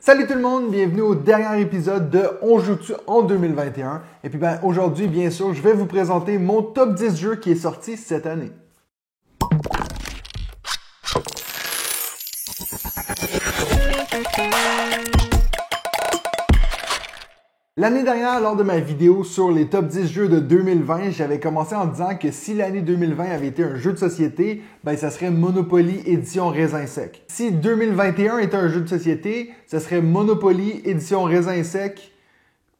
Salut tout le monde, bienvenue au dernier épisode de On joue-tu en 2021. Et puis aujourd'hui, bien sûr, je vais vous présenter mon top 10 jeux qui est sorti cette année. L'année dernière, lors de ma vidéo sur les top 10 jeux de 2020, j'avais commencé en disant que si l'année 2020 avait été un jeu de société, ça serait Monopoly édition raisin sec. Si 2021 était un jeu de société, ça serait Monopoly édition raisin sec,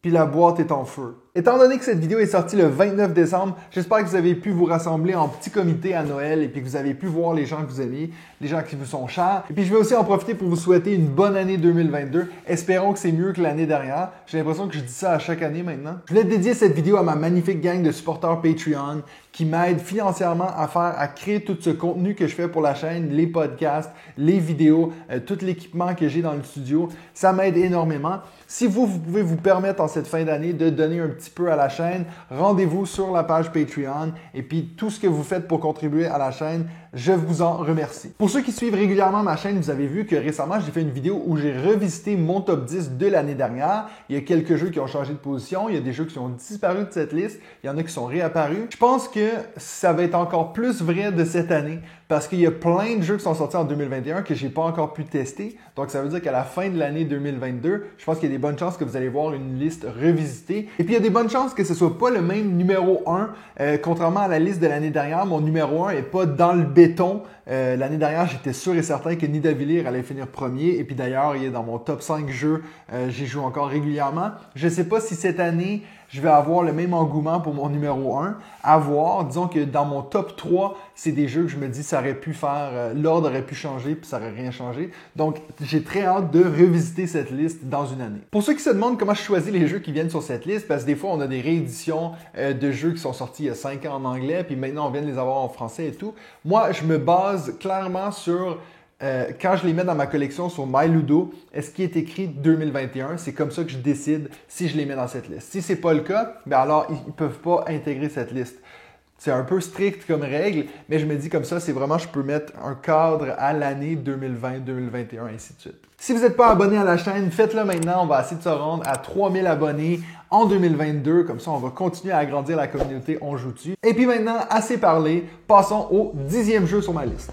puis la boîte est en feu. Étant donné que cette vidéo est sortie le 29 décembre, j'espère que vous avez pu vous rassembler en petit comité à Noël et puis que vous avez pu voir les gens que vous aimez, les gens qui vous sont chers. Et puis je vais aussi en profiter pour vous souhaiter une bonne année 2022. Espérons que c'est mieux que l'année dernière. J'ai l'impression que je dis ça à chaque année maintenant. Je voulais dédier cette vidéo à ma magnifique gang de supporters Patreon qui m'aident financièrement à créer tout ce contenu que je fais pour la chaîne, les podcasts, les vidéos, tout l'équipement que j'ai dans le studio. Ça m'aide énormément. Si vous pouvez vous permettre en cette fin d'année de donner un petit peu à la chaîne, rendez-vous sur la page Patreon et puis tout ce que vous faites pour contribuer à la chaîne, je vous en remercie. Pour ceux qui suivent régulièrement ma chaîne, vous avez vu que récemment, j'ai fait une vidéo où j'ai revisité mon top 10 de l'année dernière. Il y a quelques jeux qui ont changé de position, il y a des jeux qui ont disparu de cette liste, il y en a qui sont réapparus. Je pense que ça va être encore plus vrai de cette année parce qu'il y a plein de jeux qui sont sortis en 2021 que j'ai pas encore pu tester. Donc, ça veut dire qu'à la fin de l'année 2022, je pense qu'il y a des bonnes chances que vous allez voir une liste revisitée. Et puis, il y a des bonnes chances que ce soit pas le même numéro 1. Contrairement à la liste de l'année dernière, mon numéro 1 est pas dans le béton. L'année dernière, j'étais sûr et certain que Nidavellir allait finir premier. Et puis d'ailleurs, il est dans mon top 5 jeux. J'y joue encore régulièrement. Je ne sais pas si cette année, je vais avoir le même engouement pour mon numéro 1. À voir. Disons que dans mon top 3, c'est des jeux que je me dis ça aurait pu faire, l'ordre aurait pu changer puis ça n'aurait rien changé. Donc, j'ai très hâte de revisiter cette liste dans une année. Pour ceux qui se demandent comment je choisis les jeux qui viennent sur cette liste, parce que des fois, on a des rééditions de jeux qui sont sortis il y a 5 ans en anglais, puis maintenant, on vient de les avoir en français et tout. Moi, je me base clairement sur quand je les mets dans ma collection sur MyLudo, est-ce qui est écrit 2021? C'est comme ça que je décide si je les mets dans cette liste. Si ce n'est pas le cas, alors ils ne peuvent pas intégrer cette liste. C'est un peu strict comme règle, mais je me dis comme ça, c'est vraiment, je peux mettre un cadre à l'année 2020, 2021, ainsi de suite. Si vous n'êtes pas abonné à la chaîne, faites-le maintenant. On va essayer de se rendre à 3000 abonnés en 2022. Comme ça, on va continuer à agrandir la communauté On joue-tu. Et puis maintenant, assez parlé, passons au 10e jeu sur ma liste.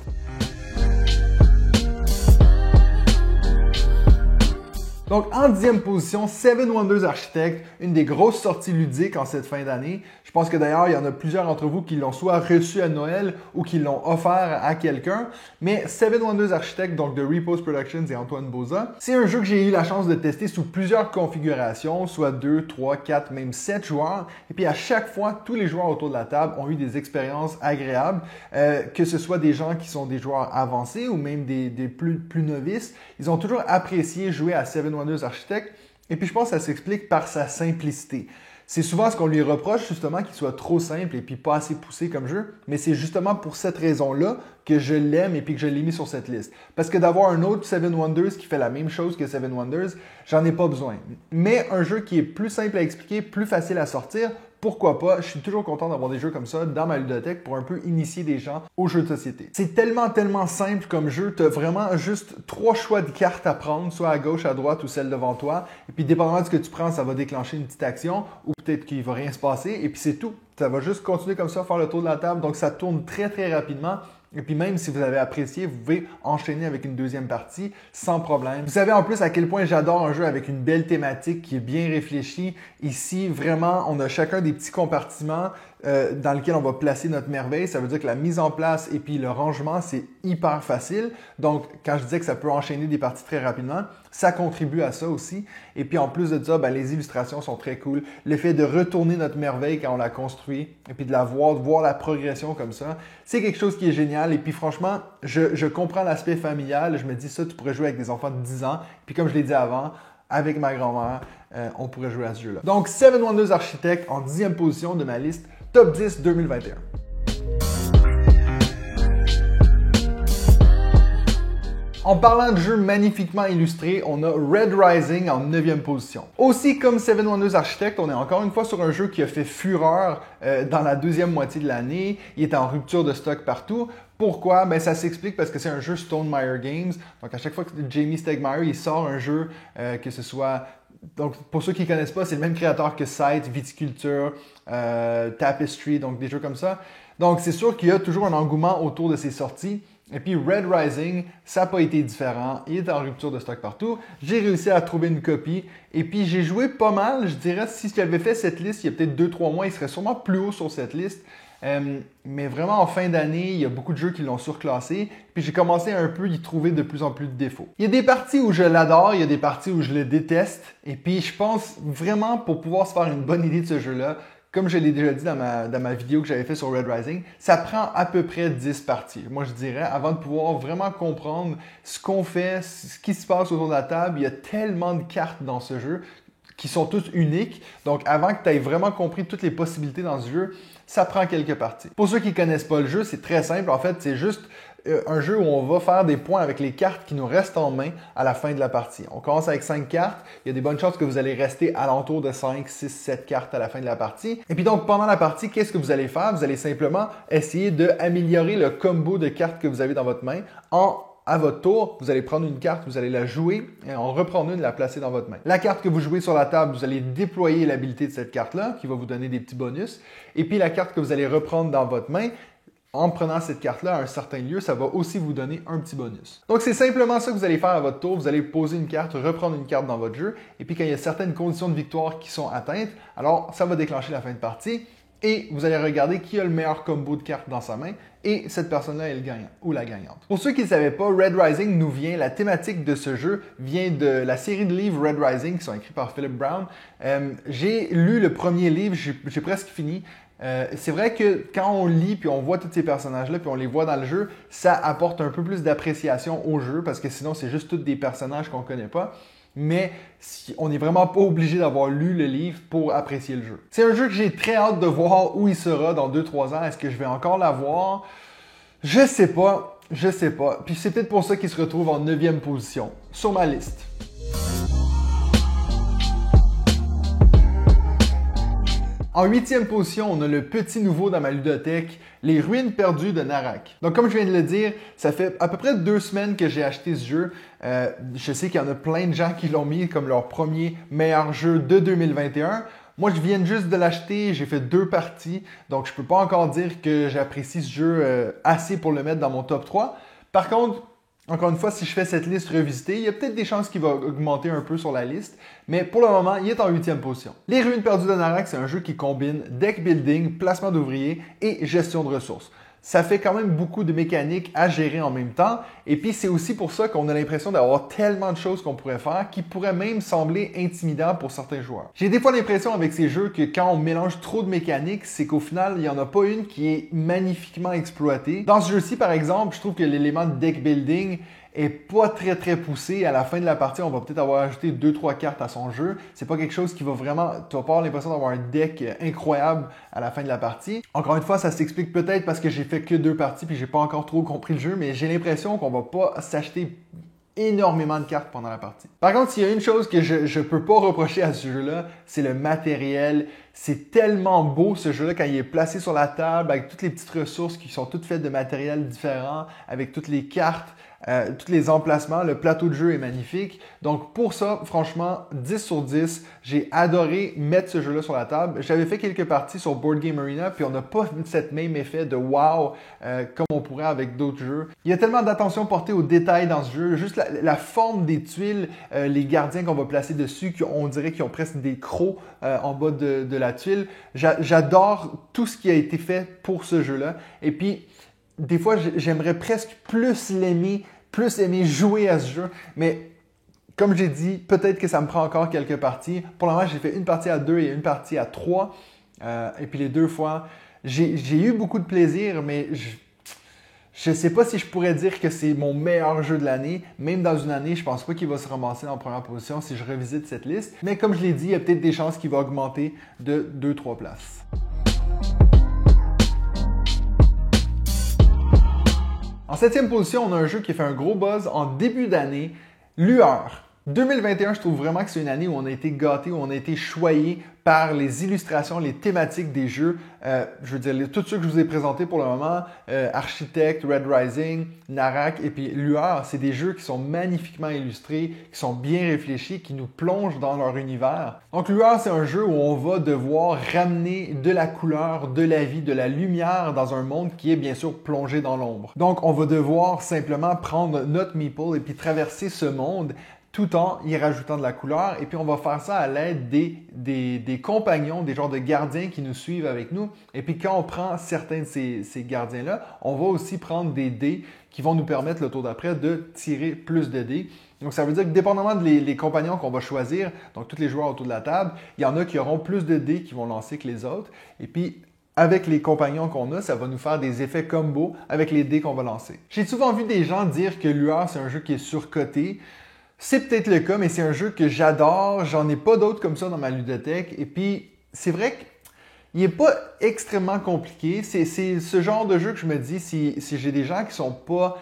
Donc, en 10e position, Seven Wonders Architect, une des grosses sorties ludiques en cette fin d'année. Je pense que d'ailleurs, il y en a plusieurs d'entre vous qui l'ont soit reçu à Noël ou qui l'ont offert à quelqu'un. Mais Seven Wonders Architect, donc de Repose Productions et Antoine Boza, c'est un jeu que j'ai eu la chance de tester sous plusieurs configurations, soit 2, 3, 4, même 7 joueurs. Et puis à chaque fois, tous les joueurs autour de la table ont eu des expériences agréables, que ce soit des gens qui sont des joueurs avancés ou même des plus novices. Ils ont toujours apprécié jouer à Seven Wonders Architect. Et puis je pense que ça s'explique par sa simplicité. C'est souvent ce qu'on lui reproche, justement, qu'il soit trop simple et puis pas assez poussé comme jeu. Mais c'est justement pour cette raison-là que je l'aime et puis que je l'ai mis sur cette liste. Parce que d'avoir un autre Seven Wonders qui fait la même chose que Seven Wonders, j'en ai pas besoin. Mais un jeu qui est plus simple à expliquer, plus facile à sortir, pourquoi pas? Je suis toujours content d'avoir des jeux comme ça dans ma ludothèque pour un peu initier des gens aux jeux de société. C'est tellement simple comme jeu. Tu as vraiment juste 3 choix de cartes à prendre, soit à gauche, à droite ou celle devant toi. Et puis, dépendamment de ce que tu prends, ça va déclencher une petite action ou peut-être qu'il ne va rien se passer. Et puis, c'est tout. Ça va juste continuer comme ça, faire le tour de la table. Donc, ça tourne très rapidement. Et puis même si vous avez apprécié, vous pouvez enchaîner avec une deuxième partie sans problème. Vous savez en plus à quel point j'adore un jeu avec une belle thématique qui est bien réfléchie. Ici, vraiment, on a chacun des petits compartiments dans lesquels on va placer notre merveille. Ça veut dire que la mise en place et puis le rangement, c'est hyper facile. Donc, quand je disais que ça peut enchaîner des parties très rapidement, ça contribue à ça aussi. Et puis en plus de ça, les illustrations sont très cool. Le fait de retourner notre merveille quand on l'a construit et puis de la voir, de voir la progression comme ça, c'est quelque chose qui est génial. Et puis franchement, je comprends l'aspect familial. Je me dis ça, tu pourrais jouer avec des enfants de 10 ans. Puis comme je l'ai dit avant, avec ma grand-mère, on pourrait jouer à ce jeu-là. Donc, Seven Wonders Architect en 10e position de ma liste Top 10 2021. En parlant de jeux magnifiquement illustrés, on a Red Rising en 9e position. Aussi, comme Seven Wonders Architect, on est encore une fois sur un jeu qui a fait fureur dans la deuxième moitié de l'année. Il est en rupture de stock partout. Pourquoi? Ben, ça s'explique parce que c'est un jeu Stonemaier Games. Donc, à chaque fois que Jamey Stegmaier il sort un jeu, que ce soit... Donc, pour ceux qui ne connaissent pas, c'est le même créateur que Scythe, Viticulture, Tapestry, donc des jeux comme ça. Donc, c'est sûr qu'il y a toujours un engouement autour de ces sorties. Et puis Red Rising, ça n'a pas été différent. Il est en rupture de stock partout. J'ai réussi à trouver une copie. Et puis j'ai joué pas mal. Je dirais, si j'avais fait cette liste il y a peut-être 2-3 mois, il serait sûrement plus haut sur cette liste. Mais vraiment, en fin d'année, il y a beaucoup de jeux qui l'ont surclassé. Puis j'ai commencé un peu à y trouver de plus en plus de défauts. Il y a des parties où je l'adore, il y a des parties où je le déteste. Et puis je pense vraiment, pour pouvoir se faire une bonne idée de ce jeu-là, comme je l'ai déjà dit dans ma vidéo que j'avais fait sur Red Rising, ça prend à peu près 10 parties. Moi, je dirais, avant de pouvoir vraiment comprendre ce qu'on fait, ce qui se passe autour de la table, il y a tellement de cartes dans ce jeu qui sont toutes uniques. Donc, avant que tu aies vraiment compris toutes les possibilités dans ce jeu, ça prend quelques parties. Pour ceux qui ne connaissent pas le jeu, c'est très simple. En fait, c'est juste un jeu où on va faire des points avec les cartes qui nous restent en main à la fin de la partie. On commence avec 5 cartes. Il y a des bonnes chances que vous allez rester alentour de 5, 6, 7 cartes à la fin de la partie. Et puis donc, pendant la partie, qu'est-ce que vous allez faire? Vous allez simplement essayer d'améliorer le combo de cartes que vous avez dans votre main à votre tour, vous allez prendre une carte, vous allez la jouer et en reprendre une, la placer dans votre main. La carte que vous jouez sur la table, vous allez déployer l'habilité de cette carte-là qui va vous donner des petits bonus. Et puis la carte que vous allez reprendre dans votre main, en prenant cette carte-là à un certain lieu, ça va aussi vous donner un petit bonus. Donc, c'est simplement ça que vous allez faire à votre tour. Vous allez poser une carte, reprendre une carte dans votre jeu. Et puis, quand il y a certaines conditions de victoire qui sont atteintes, alors ça va déclencher la fin de partie. Et vous allez regarder qui a le meilleur combo de cartes dans sa main. Et cette personne-là est le gagnant ou la gagnante. Pour ceux qui ne savaient pas, Red Rising nous vient, la thématique de ce jeu vient de la série de livres Red Rising qui sont écrits par Philip Brown. J'ai lu le premier livre, j'ai presque fini. C'est vrai que quand on lit puis on voit tous ces personnages-là puis on les voit dans le jeu, ça apporte un peu plus d'appréciation au jeu parce que sinon c'est juste tous des personnages qu'on ne connaît pas. Mais on n'est vraiment pas obligé d'avoir lu le livre pour apprécier le jeu. C'est un jeu que j'ai très hâte de voir où il sera dans 2-3 ans. Est-ce que je vais encore l'avoir? Je sais pas. Puis c'est peut-être pour ça qu'il se retrouve en 9e position sur ma liste. En 8e position, on a le petit nouveau dans ma ludothèque, Les Ruines perdues de Narak. Donc comme je viens de le dire, ça fait à peu près 2 semaines que j'ai acheté ce jeu. Je sais qu'il y en a plein de gens qui l'ont mis comme leur premier meilleur jeu de 2021. Moi, je viens juste de l'acheter, j'ai fait 2 parties, donc je ne peux pas encore dire que j'apprécie ce jeu assez pour le mettre dans mon top 3. Par contre, encore une fois, si je fais cette liste revisitée, il y a peut-être des chances qu'il va augmenter un peu sur la liste, mais pour le moment, il est en 8e position. Les Ruines perdues de Narak, c'est un jeu qui combine deck building, placement d'ouvriers et gestion de ressources. Ça fait quand même beaucoup de mécaniques à gérer en même temps. Et puis, c'est aussi pour ça qu'on a l'impression d'avoir tellement de choses qu'on pourrait faire qui pourraient même sembler intimidants pour certains joueurs. J'ai des fois l'impression avec ces jeux que quand on mélange trop de mécaniques, c'est qu'au final, il n'y en a pas une qui est magnifiquement exploitée. Dans ce jeu-ci, par exemple, je trouve que l'élément de deck building est pas très poussé. À la fin de la partie, on va peut-être avoir ajouté 2-3 cartes à son jeu. C'est pas quelque chose qui va vraiment... Tu vas pas avoir l'impression d'avoir un deck incroyable à la fin de la partie. Encore une fois, ça s'explique peut-être parce que j'ai fait que 2 parties puis j'ai pas encore trop compris le jeu, mais j'ai l'impression qu'on va pas s'acheter énormément de cartes pendant la partie. Par contre, s'il y a une chose que je peux pas reprocher à ce jeu-là, c'est le matériel. C'est tellement beau ce jeu-là quand il est placé sur la table avec toutes les petites ressources qui sont toutes faites de matériel différent, avec toutes les cartes, tous les emplacements. Le plateau de jeu est magnifique. Donc pour ça, franchement, 10 sur 10. J'ai adoré mettre ce jeu-là sur la table. J'avais fait quelques parties sur Board Game Arena, puis on n'a pas cette même effet de wow comme on pourrait avec d'autres jeux. Il y a tellement d'attention portée aux détails dans ce jeu. Juste la forme des tuiles, les gardiens qu'on va placer dessus, on dirait qu'ils ont presque des crocs en bas de la tuile. J'adore tout ce qui a été fait pour ce jeu-là. Et puis, des fois, j'aimerais presque plus aimer jouer à ce jeu, mais comme j'ai dit, peut-être que ça me prend encore quelques parties. Pour le moment, j'ai fait une partie à 2 et une partie à 3. Et puis les 2 fois, j'ai eu beaucoup de plaisir, mais je ne sais pas si je pourrais dire que c'est mon meilleur jeu de l'année. Même dans une année, je ne pense pas qu'il va se ramasser en première position si je revisite cette liste. Mais comme je l'ai dit, il y a peut-être des chances qu'il va augmenter de 2-3 places. En 7e position, on a un jeu qui a fait un gros buzz en début d'année, Lueur. 2021, je trouve vraiment que c'est une année où on a été gâtés, où on a été choyé par les illustrations, les thématiques des jeux. Je veux dire, tous ceux que je vous ai présentés pour le moment, Architect, Red Rising, Narak et puis Lueur, c'est des jeux qui sont magnifiquement illustrés, qui sont bien réfléchis, qui nous plongent dans leur univers. Donc Lueur, c'est un jeu où on va devoir ramener de la couleur, de la vie, de la lumière dans un monde qui est bien sûr plongé dans l'ombre. Donc on va devoir simplement prendre notre meeple et puis traverser ce monde tout en y rajoutant de la couleur. Et puis, on va faire ça à l'aide des compagnons, des genres de gardiens qui nous suivent avec nous. Et puis, quand on prend certains de ces gardiens-là, on va aussi prendre des dés qui vont nous permettre le tour d'après de tirer plus de dés. Donc, ça veut dire que dépendamment des compagnons qu'on va choisir, donc tous les joueurs autour de la table, il y en a qui auront plus de dés qui vont lancer que les autres. Et puis, avec les compagnons qu'on a, ça va nous faire des effets combo avec les dés qu'on va lancer. J'ai souvent vu des gens dire que Lueur, c'est un jeu qui est surcoté. C'est peut-être le cas, mais c'est un jeu que j'adore. J'en ai pas d'autres comme ça dans ma ludothèque. Et puis, c'est vrai qu'il n'est pas extrêmement compliqué. C'est ce genre de jeu que je me dis, si j'ai des gens qui sont pas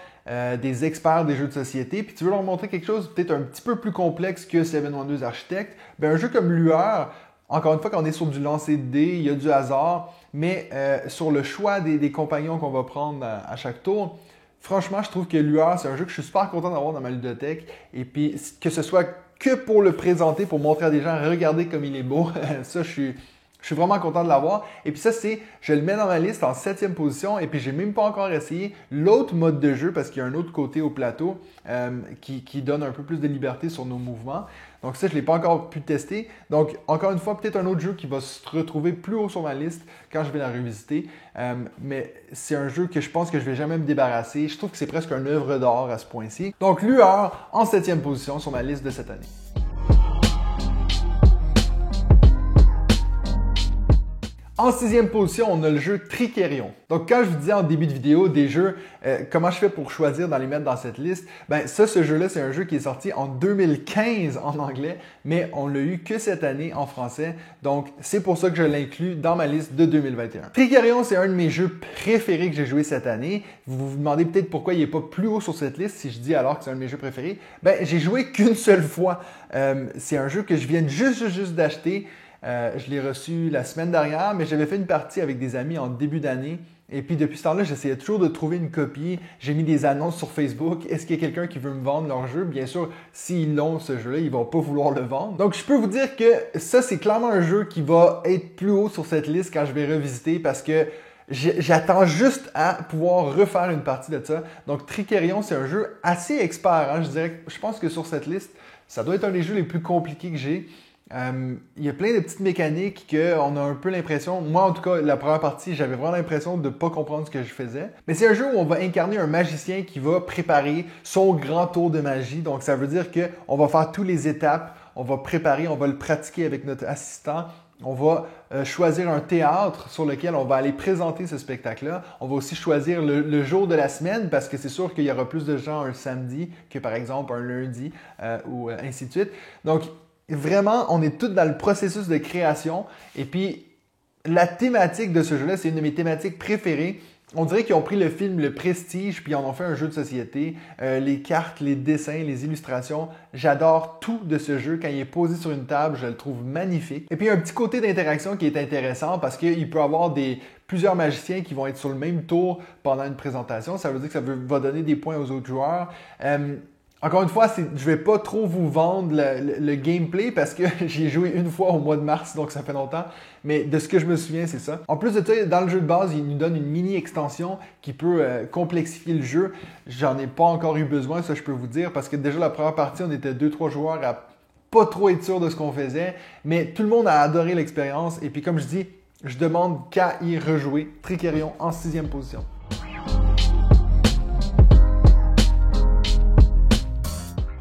des experts des jeux de société, puis tu veux leur montrer quelque chose peut-être un petit peu plus complexe que Seven Wonders Architect, ben un jeu comme Lueur, encore une fois, quand on est sur du lancer de dés, il y a du hasard, mais sur le choix des compagnons qu'on va prendre à chaque tour, franchement, je trouve que Lueur, c'est un jeu que je suis super content d'avoir dans ma ludothèque. Et puis, que ce soit que pour le présenter, pour montrer à des gens, regardez comme il est beau, ça, je suis vraiment content de l'avoir. Et puis ça, je le mets dans ma liste en 7e position. Et puis, j'ai même pas encore essayé l'autre mode de jeu parce qu'il y a un autre côté au plateau qui donne un peu plus de liberté sur nos mouvements. Donc ça, je ne l'ai pas encore pu tester. Donc, encore une fois, peut-être un autre jeu qui va se retrouver plus haut sur ma liste quand je vais la revisiter. Mais c'est un jeu que je pense que je ne vais jamais me débarrasser. Je trouve que c'est presque une œuvre d'art à ce point-ci. Donc, Lueur en 7e position sur ma liste de cette année. En 6e position, on a le jeu Trickerion. Donc, quand je vous disais en début de vidéo des jeux, comment je fais pour choisir dans les mettre dans cette liste, ben ce jeu-là, c'est un jeu qui est sorti en 2015 en anglais, mais on l'a eu que cette année en français. Donc, c'est pour ça que je l'inclus dans ma liste de 2021. Trickerion, c'est un de mes jeux préférés que j'ai joué cette année. Vous vous demandez peut-être pourquoi il n'est pas plus haut sur cette liste si je dis alors que c'est un de mes jeux préférés. Ben, j'ai joué qu'une seule fois. C'est un jeu que je viens juste d'acheter. Je l'ai reçu la semaine dernière, mais j'avais fait une partie avec des amis en début d'année. Et puis depuis ce temps-là, j'essayais toujours de trouver une copie. J'ai mis des annonces sur Facebook. Est-ce qu'il y a quelqu'un qui veut me vendre leur jeu? Bien sûr, s'ils l'ont, ce jeu-là, ils ne vont pas vouloir le vendre. Donc je peux vous dire que ça, c'est clairement un jeu qui va être plus haut sur cette liste quand je vais revisiter parce que j'attends juste à pouvoir refaire une partie de ça. Donc Trickerion, c'est un jeu assez expert. Hein? Je pense que sur cette liste, ça doit être un des jeux les plus compliqués que j'ai. Il y a plein de petites mécaniques qu'on a un peu l'impression, moi en tout cas, la première partie, j'avais vraiment l'impression de ne pas comprendre ce que je faisais. Mais c'est un jeu où on va incarner un magicien qui va préparer son grand tour de magie. Donc ça veut dire qu'on va faire toutes les étapes, on va préparer, on va le pratiquer avec notre assistant. On va choisir un théâtre sur lequel on va aller présenter ce spectacle-là. On va aussi choisir le jour de la semaine parce que c'est sûr qu'il y aura plus de gens un samedi que par exemple un lundi ou ainsi de suite. Donc, vraiment, on est tous dans le processus de création. Et puis, la thématique de ce jeu-là, c'est une de mes thématiques préférées. On dirait qu'ils ont pris le film Le Prestige puis ils en ont fait un jeu de société. Les cartes, les dessins, les illustrations. J'adore tout de ce jeu. Quand il est posé sur une table, je le trouve magnifique. Et puis, il y a un petit côté d'interaction qui est intéressant parce qu'il peut y avoir plusieurs magiciens qui vont être sur le même tour pendant une présentation. Ça veut dire que ça va donner des points aux autres joueurs. Encore une fois, je ne vais pas trop vous vendre le gameplay parce que j'ai joué une fois au mois de mars, donc ça fait longtemps. Mais de ce que je me souviens, c'est ça. En plus de ça, dans le jeu de base, il nous donne une mini-extension qui peut complexifier le jeu. J'en ai pas encore eu besoin, ça je peux vous dire, parce que déjà la première partie, on était 2-3 joueurs à pas trop être sûr de ce qu'on faisait. Mais tout le monde a adoré l'expérience. Et puis comme je dis, je demande qu'à y rejouer. Trickerion en 6e position.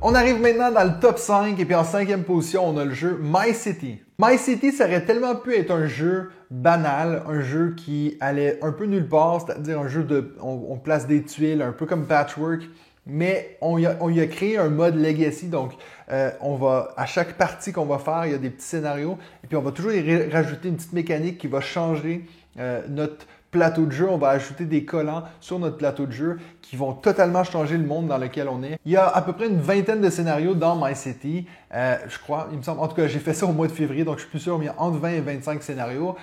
On arrive maintenant dans le top 5 et puis en 5e position, on a le jeu My City. My City, ça aurait tellement pu être un jeu banal, un jeu qui allait un peu nulle part, c'est-à-dire un jeu on place des tuiles, un peu comme Patchwork, mais on y a créé un mode Legacy, donc à chaque partie qu'on va faire, il y a des petits scénarios et puis on va toujours y rajouter une petite mécanique qui va changer notre plateau de jeu, on va ajouter des collants sur notre plateau de jeu qui vont totalement changer le monde dans lequel on est. Il y a à peu près une vingtaine de scénarios dans MyCity, je crois, il me semble. En tout cas, j'ai fait ça au mois de février, donc je suis plus sûr, mais il y a entre 20 et 25 scénarios.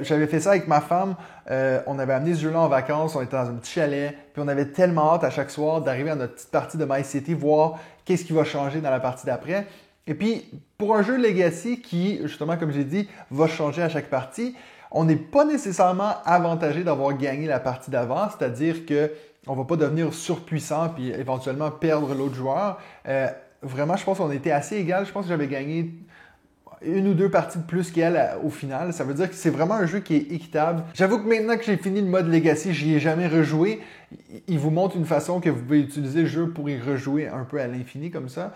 J'avais fait ça avec ma femme, on avait amené ce jeu-là en vacances, on était dans un petit chalet, puis on avait tellement hâte à chaque soir d'arriver à notre petite partie de MyCity, voir qu'est-ce qui va changer dans la partie d'après. Et puis, pour un jeu Legacy qui, justement, comme j'ai dit, va changer à chaque partie, on n'est pas nécessairement avantagé d'avoir gagné la partie d'avant, c'est-à-dire qu'on ne va pas devenir surpuissant puis éventuellement perdre l'autre joueur. Vraiment, je pense qu'on était assez égal. Je pense que j'avais gagné une ou deux parties de plus qu'elle au final. Ça veut dire que c'est vraiment un jeu qui est équitable. J'avoue que maintenant que j'ai fini le mode Legacy, j'y ai jamais rejoué. Il vous montre une façon que vous pouvez utiliser le jeu pour y rejouer un peu à l'infini comme ça.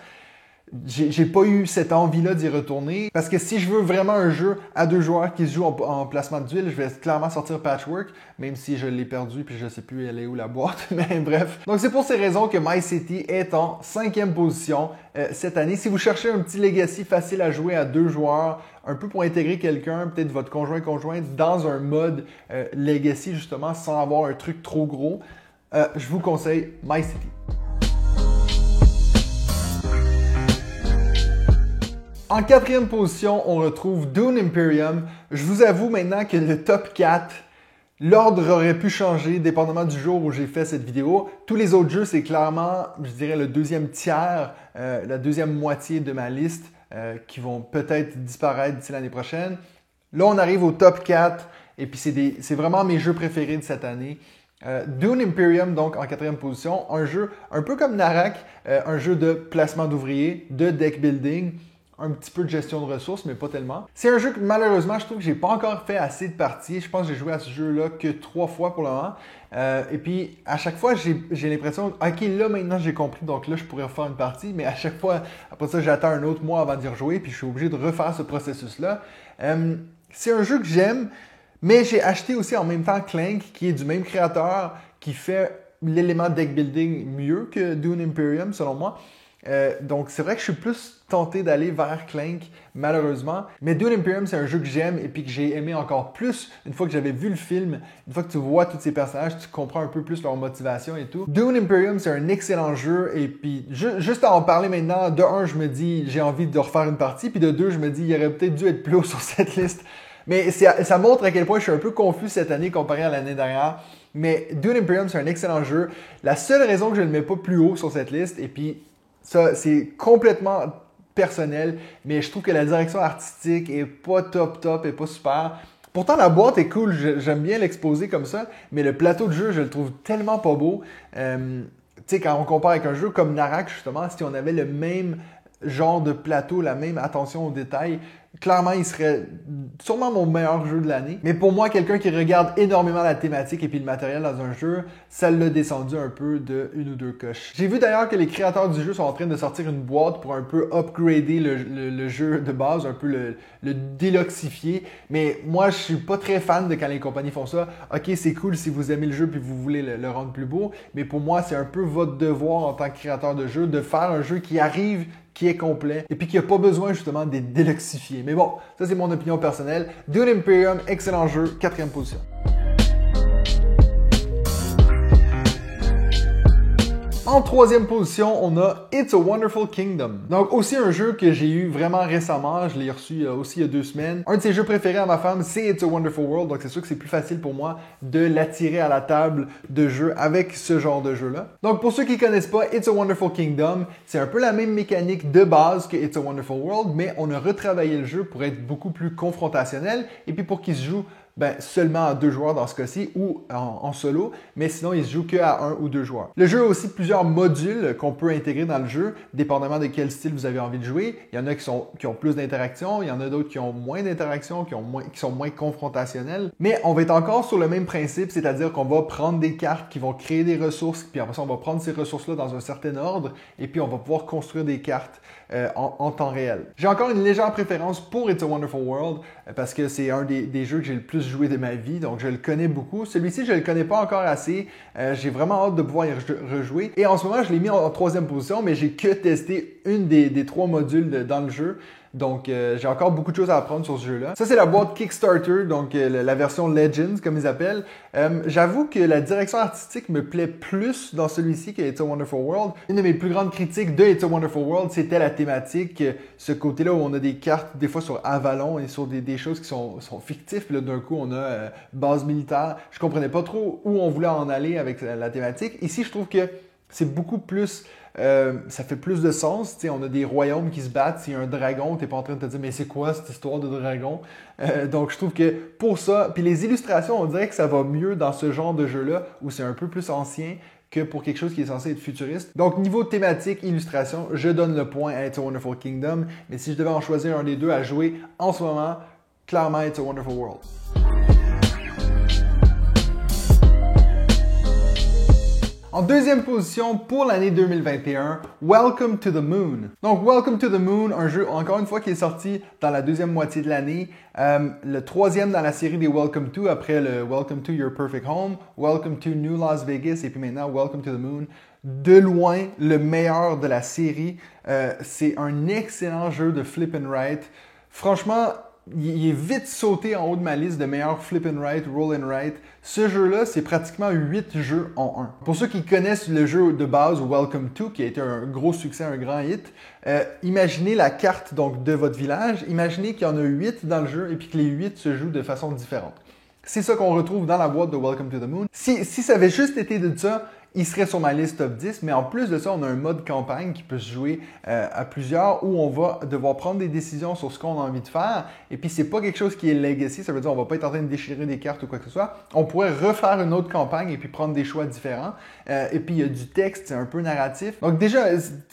J'ai pas eu cette envie-là d'y retourner parce que si je veux vraiment un jeu à 2 joueurs qui se joue en placement de duel, je vais clairement sortir Patchwork, même si je l'ai perdu puis je sais plus elle est où la boîte, mais bref. Donc c'est pour ces raisons que MyCity est en 5e position cette année. Si vous cherchez un petit Legacy facile à jouer à 2 joueurs, un peu pour intégrer quelqu'un, peut-être votre conjointe dans un mode Legacy justement sans avoir un truc trop gros, je vous conseille MyCity. En 4e position, on retrouve Dune Imperium. Je vous avoue maintenant que le top 4, l'ordre aurait pu changer dépendamment du jour où j'ai fait cette vidéo. Tous les autres jeux, c'est clairement, je dirais, le deuxième tiers, la deuxième moitié de ma liste qui vont peut-être disparaître d'ici l'année prochaine. Là, on arrive au top 4 et puis c'est vraiment mes jeux préférés de cette année. Dune Imperium, donc en 4e position, un jeu un peu comme Narak, un jeu de placement d'ouvriers, de deck building, un petit peu de gestion de ressources, mais pas tellement. C'est un jeu que malheureusement, je trouve que j'ai pas encore fait assez de parties. Je pense que j'ai joué à ce jeu-là que 3 fois pour le moment. Et puis, à chaque fois, j'ai l'impression, OK, là, maintenant, j'ai compris, donc là, je pourrais refaire une partie, mais à chaque fois, après ça, j'attends un autre mois avant d'y rejouer, puis je suis obligé de refaire ce processus-là. C'est un jeu que j'aime, mais j'ai acheté aussi en même temps Clank, qui est du même créateur, qui fait l'élément deck building mieux que Dune Imperium, selon moi. Donc, c'est vrai que je suis plus tenté d'aller vers Clank, malheureusement. Mais Dune Imperium, c'est un jeu que j'aime et puis que j'ai aimé encore plus une fois que j'avais vu le film. Une fois que tu vois tous ces personnages, tu comprends un peu plus leur motivation et tout. Dune Imperium, c'est un excellent jeu et puis juste à en parler maintenant, de un, je me dis j'ai envie de refaire une partie, puis de deux, je me dis il aurait peut-être dû être plus haut sur cette liste. Mais ça montre à quel point je suis un peu confus cette année comparé à l'année dernière. Mais Dune Imperium, c'est un excellent jeu. La seule raison que je ne le mets pas plus haut sur cette liste, et puis ça, c'est complètement personnel, mais je trouve que la direction artistique est pas top, est pas super. Pourtant, la boîte est cool, j'aime bien l'exposer comme ça, mais le plateau de jeu, je le trouve tellement pas beau. Tu sais, quand on compare avec un jeu comme Narak, justement, si on avait le même genre de plateau, la même attention aux détails, clairement, il serait sûrement mon meilleur jeu de l'année. Mais pour moi, quelqu'un qui regarde énormément la thématique et puis le matériel dans un jeu, ça l'a descendu un peu de une ou deux coches. J'ai vu d'ailleurs que les créateurs du jeu sont en train de sortir une boîte pour un peu upgrader le jeu de base, un peu le déluxifier. Mais moi, je suis pas très fan de quand les compagnies font ça. Ok, c'est cool si vous aimez le jeu puis vous voulez le rendre plus beau. Mais pour moi, c'est un peu votre devoir en tant que créateur de jeu de faire un jeu qui arrive, qui est complet et puis qui n'a pas besoin justement d'être déluxifié. Mais bon, ça c'est mon opinion personnelle. Dune Imperium, excellent jeu, 4e position. En 3e position, on a It's a Wonderful Kingdom. Donc aussi un jeu que j'ai eu vraiment récemment, je l'ai reçu aussi il y a 2 semaines. Un de ses jeux préférés à ma femme, c'est It's a Wonderful World, donc c'est sûr que c'est plus facile pour moi de l'attirer à la table de jeu avec ce genre de jeu-là. Donc pour ceux qui ne connaissent pas It's a Wonderful Kingdom, c'est un peu la même mécanique de base que It's a Wonderful World, mais on a retravaillé le jeu pour être beaucoup plus confrontationnel et puis pour qu'il se joue seulement à 2 joueurs dans ce cas-ci ou en solo, mais sinon il se joue qu'à 1 ou 2 joueurs. Le jeu a aussi plusieurs modules qu'on peut intégrer dans le jeu, dépendamment de quel style vous avez envie de jouer. Il y en a qui ont plus d'interaction, il y en a d'autres qui ont moins d'interaction, qui sont moins confrontationnels. Mais on va être encore sur le même principe, c'est-à-dire qu'on va prendre des cartes qui vont créer des ressources, puis après ça on va prendre ces ressources-là dans un certain ordre, et puis on va pouvoir construire des cartes en temps réel. J'ai encore une légère préférence pour It's a Wonderful World parce que c'est un des jeux que j'ai le plus joué de ma vie, donc je le connais beaucoup. Celui-ci, je le connais pas encore assez. J'ai vraiment hâte de pouvoir y rejouer. Et en ce moment, je l'ai mis en 3e position, mais j'ai que testé une des 3 modules dans le jeu. Donc, j'ai encore beaucoup de choses à apprendre sur ce jeu-là. Ça, c'est la boîte Kickstarter, donc la version Legends, comme ils appellent. J'avoue que la direction artistique me plaît plus dans celui-ci que It's a Wonderful World. Une de mes plus grandes critiques de It's a Wonderful World, c'était la thématique, ce côté-là où on a des cartes, des fois sur Avalon et sur des choses qui sont fictives. Puis là, d'un coup, on a base militaire. Je comprenais pas trop où on voulait en aller avec la thématique. Ici, je trouve que c'est beaucoup plus... ça fait plus de sens. T'sais, on a des royaumes qui se battent. S'il y a un dragon, tu n'es pas en train de te dire « Mais c'est quoi cette histoire de dragon? » Donc, je trouve que pour ça... Puis les illustrations, on dirait que ça va mieux dans ce genre de jeu-là où c'est un peu plus ancien que pour quelque chose qui est censé être futuriste. Donc, niveau thématique, illustration, je donne le point à It's a Wonderful Kingdom. Mais si je devais en choisir un des deux à jouer en ce moment, clairement It's a Wonderful World. En deuxième position pour l'année 2021, Welcome to the Moon. Donc Welcome to the Moon, un jeu encore une fois qui est sorti dans la deuxième moitié de l'année, le troisième dans la série des Welcome to, après le Welcome to Your Perfect Home, Welcome to New Las Vegas et puis maintenant Welcome to the Moon. De loin, le meilleur de la série. C'est un excellent jeu de flip and write. Franchement, il est vite sauté en haut de ma liste de meilleurs flip and write, roll and write. Ce jeu-là, c'est pratiquement 8 jeux en un. Pour ceux qui connaissent le jeu de base Welcome to, qui a été un gros succès, un grand hit, imaginez la carte donc, de votre village. Imaginez qu'il y en a 8 dans le jeu et puis que les 8 se jouent de façon différente. C'est ça qu'on retrouve dans la boîte de Welcome to the Moon. Si ça avait juste été de ça, il serait sur ma liste top 10, mais en plus de ça, on a un mode campagne qui peut se jouer à plusieurs où on va devoir prendre des décisions sur ce qu'on a envie de faire. Et puis, c'est pas quelque chose qui est legacy, ça veut dire qu'on va pas être en train de déchirer des cartes ou quoi que ce soit. On pourrait refaire une autre campagne et puis prendre des choix différents. Et puis, il y a du texte, c'est un peu narratif. Donc déjà,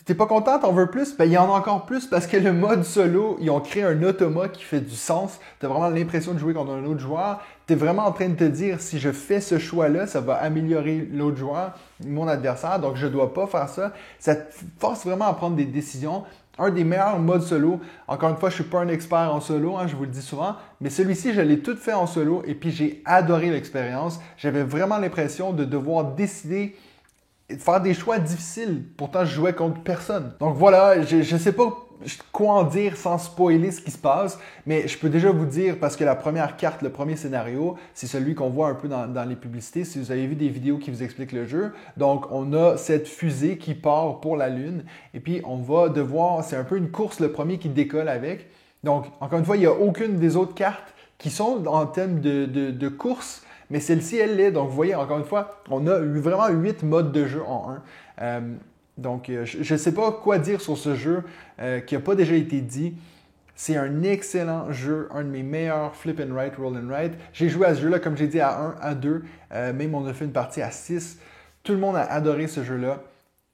t'es pas content, t'en veux plus? Ben, il y en a encore plus parce que le mode solo, ils ont créé un automa qui fait du sens. T'as vraiment l'impression de jouer contre un autre joueur. Tu es vraiment en train de te dire, si je fais ce choix-là, ça va améliorer l'autre joueur, mon adversaire, donc je ne dois pas faire ça. Ça te force vraiment à prendre des décisions. Un des meilleurs modes solo, encore une fois, je ne suis pas un expert en solo, je vous le dis souvent, mais celui-ci, je l'ai tout fait en solo et puis j'ai adoré l'expérience. J'avais vraiment l'impression de devoir décider et de faire des choix difficiles. Pourtant, je jouais contre personne. Donc voilà, je ne sais pas quoi en dire sans spoiler ce qui se passe, mais je peux déjà vous dire, parce que la première carte, le premier scénario, c'est celui qu'on voit un peu dans les publicités, si vous avez vu des vidéos qui vous expliquent le jeu. Donc, on a cette fusée qui part pour la Lune, et puis on va devoir, c'est un peu une course, le premier qui décolle avec. Donc, encore une fois, il n'y a aucune des autres cartes qui sont en thème de course, mais celle-ci, elle l'est. Donc, vous voyez, encore une fois, on a eu vraiment 8 modes de jeu en un. Donc, je ne sais pas quoi dire sur ce jeu qui n'a pas déjà été dit. C'est un excellent jeu, un de mes meilleurs flip and write, roll and write. J'ai joué à ce jeu-là, comme j'ai dit, à 1, à 2. Même on a fait une partie à 6. Tout le monde a adoré ce jeu-là.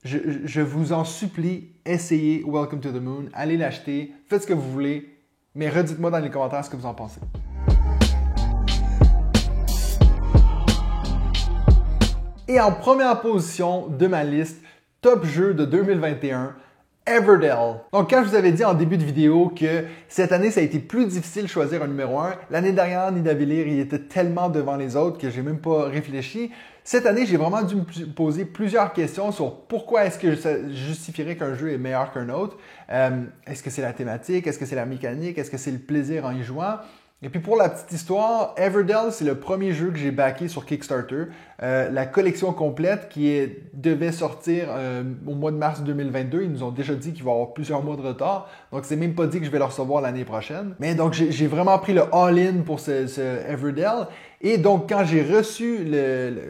Je vous en supplie, essayez Welcome to the Moon. Allez l'acheter, faites ce que vous voulez. Mais redites-moi dans les commentaires ce que vous en pensez. Et en première position de ma liste, top jeu de 2021, Everdell. Donc, quand je vous avais dit en début de vidéo que cette année, ça a été plus difficile de choisir un numéro 1, l'année dernière, Nidavellir, il était tellement devant les autres que j'ai même pas réfléchi. Cette année, j'ai vraiment dû me poser plusieurs questions sur pourquoi est-ce que ça justifierait qu'un jeu est meilleur qu'un autre. Est-ce que c'est la thématique? Est-ce que c'est la mécanique? Est-ce que c'est le plaisir en y jouant? Et puis pour la petite histoire, Everdell, c'est le premier jeu que j'ai backé sur Kickstarter. La collection complète qui devait sortir au mois de mars 2022. Ils nous ont déjà dit qu'il va y avoir plusieurs mois de retard. Donc c'est même pas dit que je vais le recevoir l'année prochaine. Mais donc j'ai vraiment pris le all-in pour ce Everdell. Et donc quand j'ai reçu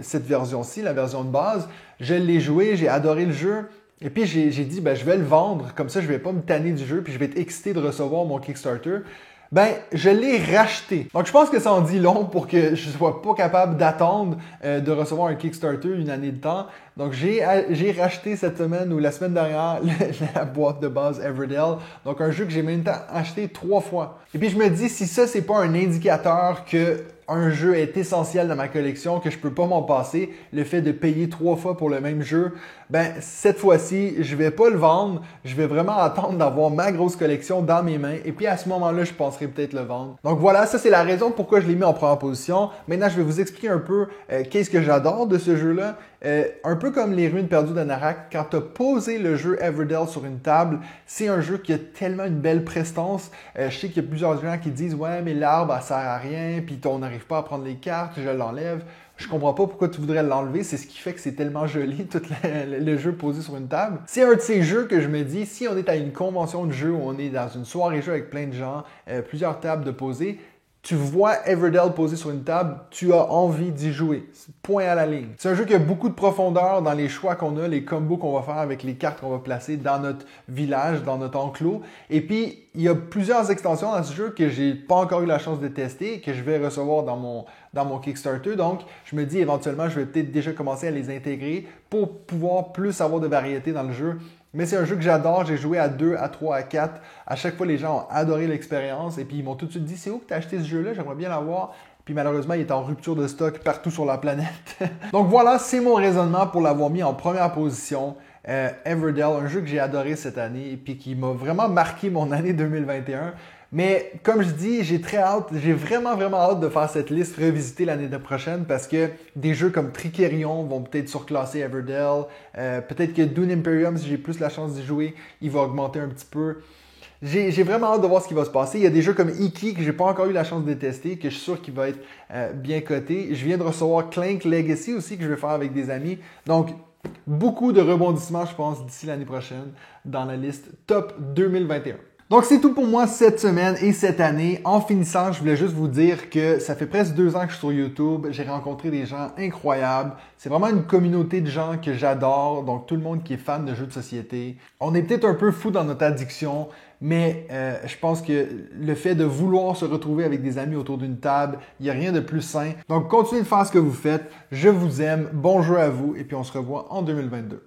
cette version-ci, la version de base, je l'ai joué, j'ai adoré le jeu. Et puis j'ai dit, ben, je vais le vendre. Comme ça, je vais pas me tanner du jeu puis je vais être excité de recevoir mon Kickstarter. Ben, je l'ai racheté. Donc, je pense que ça en dit long pour que je ne sois pas capable d'attendre de recevoir un Kickstarter une année de temps. Donc, j'ai racheté cette semaine ou la semaine dernière la boîte de base Everdell. Donc, un jeu que j'ai même acheté 3 fois. Et puis, je me dis, si ça, c'est pas un indicateur que un jeu est essentiel dans ma collection, que je peux pas m'en passer, le fait de payer 3 fois pour le même jeu, ben cette fois-ci, je vais pas le vendre, je vais vraiment attendre d'avoir ma grosse collection dans mes mains et puis à ce moment-là, je penserai peut-être le vendre. Donc voilà, ça c'est la raison pourquoi je l'ai mis en première position. Maintenant, je vais vous expliquer un peu qu'est-ce que j'adore de ce jeu-là. Un peu comme les Ruines perdues de Narak, quand tu as posé le jeu Everdell sur une table, c'est un jeu qui a tellement une belle prestance. Je sais qu'il y a plusieurs gens qui disent « Ouais, mais l'arbre, ça sert à rien, puis on n'arrive pas à prendre les cartes, je l'enlève. » Je comprends pas pourquoi tu voudrais l'enlever, c'est ce qui fait que c'est tellement joli, tout le jeu posé sur une table. C'est un de ces jeux que je me dis, si on est à une convention de jeu où on est dans une soirée jeu avec plein de gens, plusieurs tables de poser, tu vois Everdell posé sur une table, tu as envie d'y jouer. Point à la ligne. C'est un jeu qui a beaucoup de profondeur dans les choix qu'on a, les combos qu'on va faire avec les cartes qu'on va placer dans notre village, dans notre enclos. Et puis, il y a plusieurs extensions dans ce jeu que j'ai pas encore eu la chance de tester, que je vais recevoir dans mon Kickstarter. Donc, je me dis éventuellement, je vais peut-être déjà commencer à les intégrer pour pouvoir plus avoir de variété dans le jeu. Mais c'est un jeu que j'adore, j'ai joué à 2, à 3, à 4. À chaque fois, les gens ont adoré l'expérience et puis ils m'ont tout de suite dit « C'est où que tu as acheté ce jeu-là? J'aimerais bien l'avoir. » Puis malheureusement, il est en rupture de stock partout sur la planète. Donc voilà, c'est mon raisonnement pour l'avoir mis en première position. Everdell, un jeu que j'ai adoré cette année et puis qui m'a vraiment marqué mon année 2021. Mais comme je dis, j'ai très hâte, j'ai vraiment hâte de faire cette liste revisiter l'année prochaine parce que des jeux comme Trickerion vont peut-être surclasser Everdell. Peut-être que Dune Imperium, si j'ai plus la chance d'y jouer, il va augmenter un petit peu. J'ai vraiment hâte de voir ce qui va se passer. Il y a des jeux comme Iki que j'ai pas encore eu la chance de tester, que je suis sûr qu'il va être bien coté. Je viens de recevoir Clank Legacy aussi que je vais faire avec des amis. Donc, beaucoup de rebondissements, je pense, d'ici l'année prochaine dans la liste Top 2021. Donc, c'est tout pour moi cette semaine et cette année. En finissant, je voulais juste vous dire que ça fait presque 2 ans que je suis sur YouTube. J'ai rencontré des gens incroyables. C'est vraiment une communauté de gens que j'adore. Donc, tout le monde qui est fan de jeux de société. On est peut-être un peu fou dans notre addiction, mais je pense que le fait de vouloir se retrouver avec des amis autour d'une table, il n'y a rien de plus sain. Donc, continuez de faire ce que vous faites. Je vous aime. Bon jeu à vous et puis on se revoit en 2022.